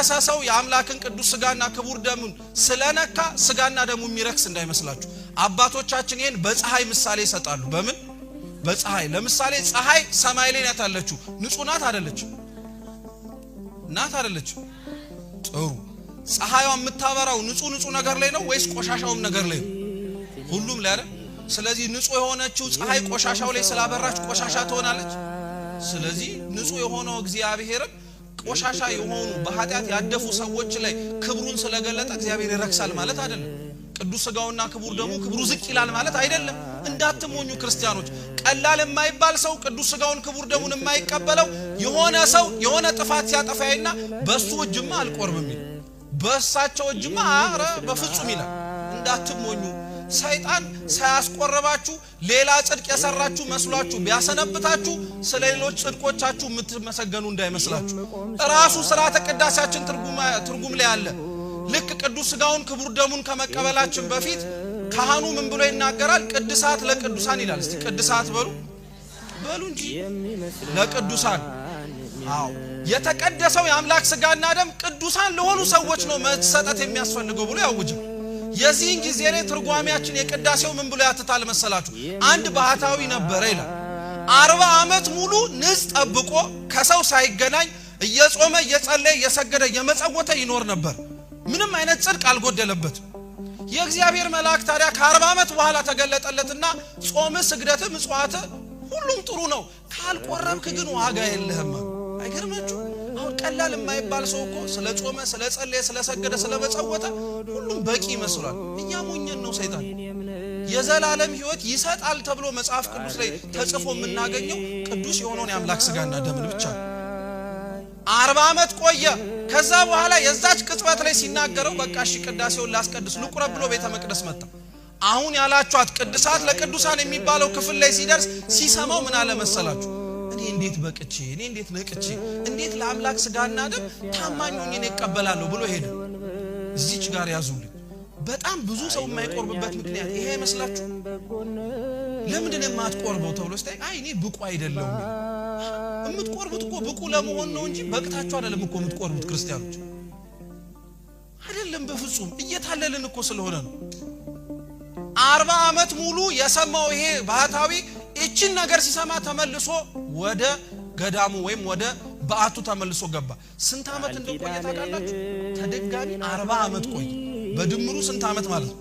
የቀደሰ ሰው የአምላክን ቅዱስ ስጋና ክቡር ደሙን ስለነካ ስጋና ደሙ የሚረክስ እንዳይመስላችሁ አባቶቻችን ይሄን በፀሐይ ምሳሌ ይሰጣሉ በምን በፀሐይ ለምሳሌ ፀሐይ ሰማይ ላይ ናት ያለችው ንጹህ ናት አይደለችም ጥሩ ፀሐይዋ የምታበራው ንጹህ ነገር ላይ ነው ወይስ ቆሻሻውም ነገር ላይ ነው ሁሉም ላይ አይደል ስለዚህ ንጹህ የሆነችው ፀሐይ ቆሻሻው ላይ ስላበራች ቆሻሻ ትሆናለች ስለዚህ ንጹህ የሆነው እግዚአብሔር ቆሻሻ የሆኑ በኃጢአት ያደፉ ሰዎች ላይ ክብሩን ስለገለጠ እግዚአብሔር ይረክሳል ማለት አይደለም ቅዱስ ስጋውና ክቡር ደሙ ክብሩ ዝቅ ይላል ማለት አይደለም እንዳትሞኙ ክርስቲያኖች ቀላል የማይባል ሰው ቅዱስ ስጋውን ክቡር ደሙን የማይቀበለው የሆነ ሰው የሆነ ጥፋት ሲያጠፋይና በሱ እጅማ አልቆርብም ይላል በሳቸው እጅማ አረ በፍጹም ይላል እንዳትሞኙ ሰይጣን ሳያስቆርባችሁ ሌላ ጽድቅ የሰራችሁ መስሏችሁ ቢያሰነብታችሁ ስለሌሎች ጽድቆቻችሁ የምትመሰገኑ እንዳይመስላችሁ ራሱ ሥርዓተ ቅዳሴያችን ትርጉም ላይ አለ ልክ ቅዱስ ስጋውን ክቡር ደሙን ከመቀበላችን በፊት ካህኑ ምን ብሎ ይናገራል ቅድሳት ለቅዱሳን ይላል እስቲ ቅድሳት በሉ እንጂ ለቅዱሳን አዎ የተቀደሰው የአምላክ ስጋና ደም ቅዱሳን ለሆኑ ሰዎች ነው መሰጠት የሚያስፈልገው ብሎ ያውጃል የዚህን ጊዜ ላይ ትርጓሜያችን የቅዳሴው ምን ብሎ ያትታል መሰላችሁ አንድ ባህታዊ ነበር ይላል 40 ዓመት ሙሉ ንጽ ጠብቆ ከሰው ሳይገናኝ እየጾመ እየጸለየ እየሰገደ እየመጸወተ ይኖር ነበር ምንም አይነት ጽድቅ አልጎደለበት የእግዚአብሔር መልአክ ታዲያ ከ40 ዓመት በኋላ ተገለጠለትና ጾም ስግደት ምጽዋት ሁሉም ጥሩ ነው ካልቆረብክ ግን ዋጋ የለህም አይገርማችሁ አሁን ቀላል የማይባል ሰው እኮ ስለ ጾመ ስለ ጸለየ ስለ ሰገደ ስለ መጸወተ ሁሉም በቂ ይመስላል እያሞኘን ነው ሰይጣን የዘላለም ሕይወት ይሰጣል ተብሎ መጽሐፍ ቅዱስ ላይ ተጽፎ የምናገኘው ቅዱስ የሆነውን የአምላክ ስጋና ደምን ብቻ 40 ዓመት ቆየ ከዛ በኋላ የዛች ቅጽበት ላይ ሲናገረው በቃ እሺ ቅዳሴውን ላስቀድስ ልቁረብ ብሎ ቤተ መቅደስ መጣ አሁን ያላችኋት ቅድሳት ለቅዱሳን የሚባለው ክፍል ላይ ሲደርስ ሲሰማው ምን አለ መሰላችሁ እኔ እንዴት በቅቼ እኔ እንዴት ነቅቼ እንዴት ለአምላክ ስጋና ደም ታማኝ ሆኜ እቀበላለሁ ብሎ ሄደ እዚች ጋር ያዙልኝ በጣም ብዙ ሰው የማይቆርብበት ምክንያት ይሄ ይመስላችሁ ለምንድን የማትቆርበው ተብሎ ስታይ አይ እኔ ብቁ አይደለም የምትቆርቡት እኮ ብቁ ለመሆን ነው እንጂ በቅታችሁ አይደለም እኮ የምትቆርቡት ክርስቲያኖች አይደለም በፍጹም እየታለልን እኮ ስለሆነ ነው 40 ዓመት ሙሉ የሰማው ይሄ ባህታዊ እቺን ነገር ሲሰማ ተመልሶ ወደ ገዳሙ ወይም ወደ በአቱ ተመልሶ ገባ ስንት ዓመት እንደቆየ ታውቃላችሁ ተደጋሚ 40 ዓመት ቆየ በድምሩ ስንት ዓመት ማለት ነው